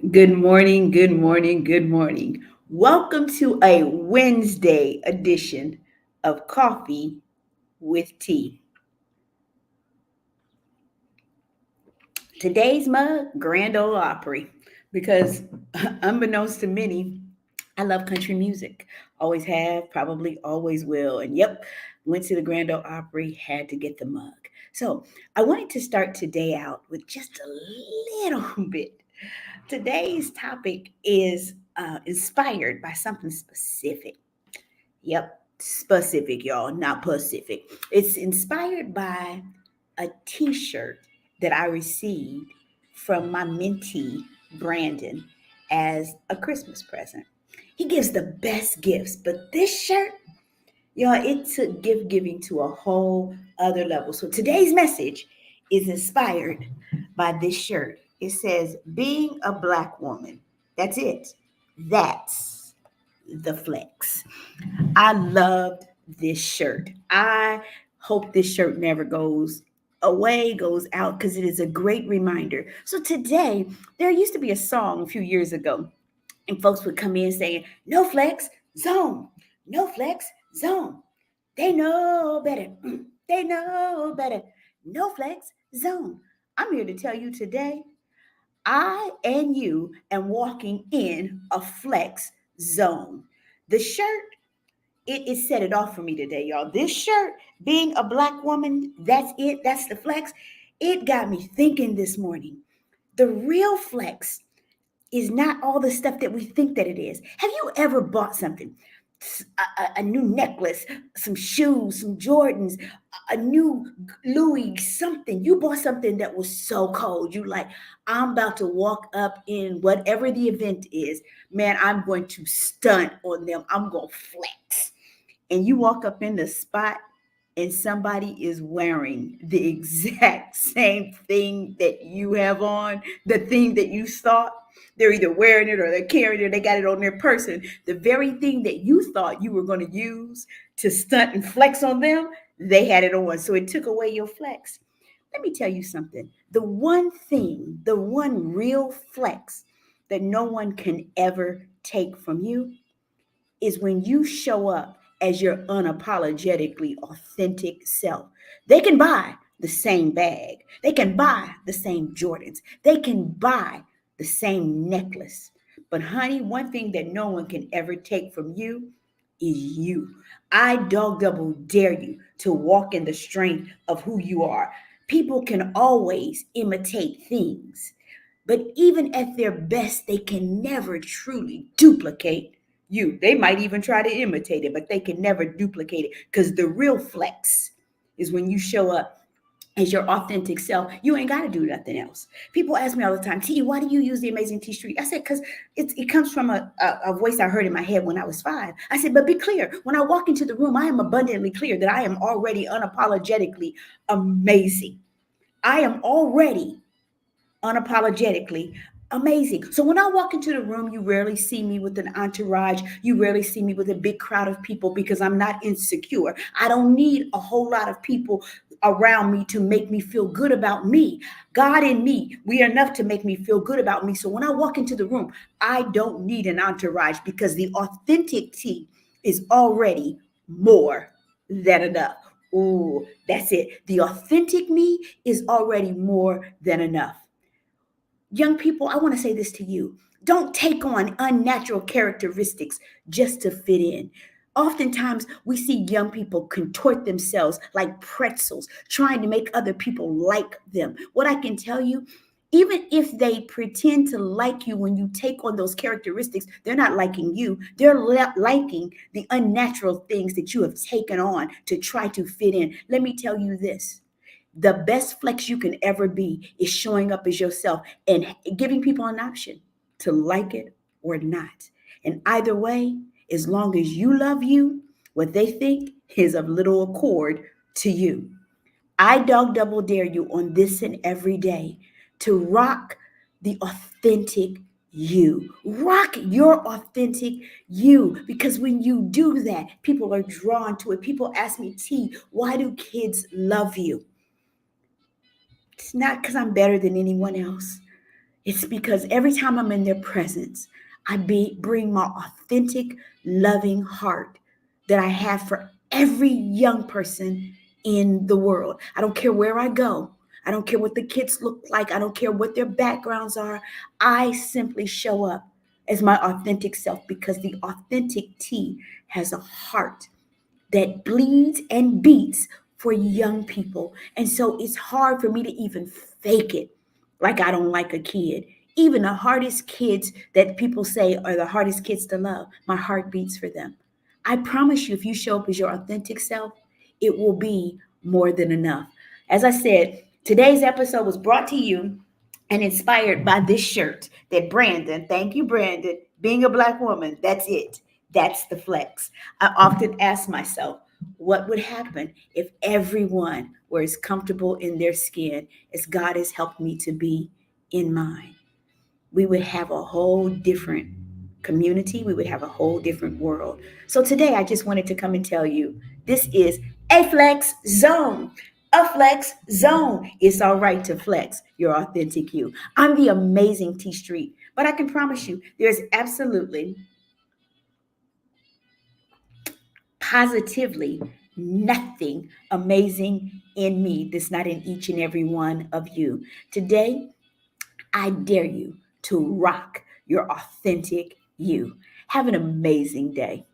Good morning, good morning, good morning. Welcome to a Wednesday edition of Coffee with Tea. Today's mug, Grand Ole Opry, because unbeknownst to many, I love country music. Always have, probably always will. And yep, went to the Grand Ole Opry, had to get the mug. So I wanted to start today out with just a little bit. Today's topic is inspired by something specific. Yep, specific, y'all, not Pacific. It's inspired by a t shirt that I received from my mentee, Brandon, as a Christmas present. He gives the best gifts, but this shirt, y'all, it took gift giving to a whole other level. So today's message is inspired by this shirt. It says, Being a Black woman. That's it. That's the flex. I loved this shirt. I hope this shirt never goes away, goes out, because it is a great reminder. So today, there used to be a song a few years ago, and folks would come in saying, No flex, zone. No flex, zone. They know better. They know better. No flex, zone. I'm here to tell you today, I and you am walking in a flex zone. The shirt it set it off for me today, y'all. This shirt, being a black woman, that's it. That's the flex. It got me thinking this morning. The real flex is not all the stuff that we think that it is. Have you ever bought something? A new necklace, some shoes, some Jordans, a new Louis, something. You bought something that was so cold. You like, I'm about to walk up in whatever the event is. Man, I'm going to stunt on them. I'm going to flex, and you walk up in the spot and somebody is wearing the exact same thing that you have on, the thing that you thought, they're either wearing it or they're carrying it, they got it on their person. The very thing that you thought you were going to use to stunt and flex on them, they had it on. So it took away your flex. Let me tell you something. The one thing, the one real flex that no one can ever take from you is when you show up as your unapologetically authentic self. They can buy the same bag, they can buy the same Jordans, they can buy the same necklace. But, honey, one thing that no one can ever take from you is you. I dog double dare you to walk in the strength of who you are. People can always imitate things, but even at their best, they can never truly duplicate you. They might even try to imitate it, but they can never duplicate it, because the real flex is when you show up as your authentic self. You ain't got to do nothing else. People ask me all the time, T, why do you use the Amazing T Street? I said, because it comes from a voice I heard in my head when I was 5. I said, but be clear. When I walk into the room, I am abundantly clear that I am already unapologetically amazing. I am already unapologetically amazing. So when I walk into the room, you rarely see me with an entourage. You rarely see me with a big crowd of people, because I'm not insecure. I don't need a whole lot of people around me to make me feel good about me. God and me, we are enough to make me feel good about me. So when I walk into the room, I don't need an entourage, because the authentic T is already more than enough. Ooh, that's it. The authentic me is already more than enough. Young people, I want to say this to you. Don't take on unnatural characteristics just to fit in. Oftentimes, we see young people contort themselves like pretzels, trying to make other people like them. What I can tell you, even if they pretend to like you, when you take on those characteristics, they're not liking you. They're liking the unnatural things that you have taken on to try to fit in. Let me tell you this: the best flex you can ever be is showing up as yourself and giving people an option to like it or not. And either way, as long as you love you, what they think is of little accord to you. I dog double dare you on this and every day to rock the authentic you. Rock your authentic you, because when you do that, people are drawn to it. People ask me, T, why do kids love you? It's not because I'm better than anyone else. It's because every time I'm in their presence, bring my authentic, loving heart that I have for every young person in the world. I don't care where I go. I don't care what the kids look like. I don't care what their backgrounds are. I simply show up as my authentic self because the authentic T has a heart that bleeds and beats for young people. And so it's hard for me to even fake it like I don't like a kid. Even the hardest kids that people say are the hardest kids to love, my heart beats for them. I promise you, if you show up as your authentic self, it will be more than enough. As I said, today's episode was brought to you and inspired by this shirt that Brandon, thank you, Brandon, being a Black woman, that's it. That's the flex. I often ask myself, what would happen if everyone were as comfortable in their skin as God has helped me to be in mine? We would have a whole different community. We would have a whole different world. So today I just wanted to come and tell you this is a flex zone. A flex zone. It's all right to flex your authentic you. I'm the amazing T Street, but I can promise you there's absolutely positively nothing amazing in me that's not in each and every one of you. Today, I dare you to rock your authentic you. Have an amazing day.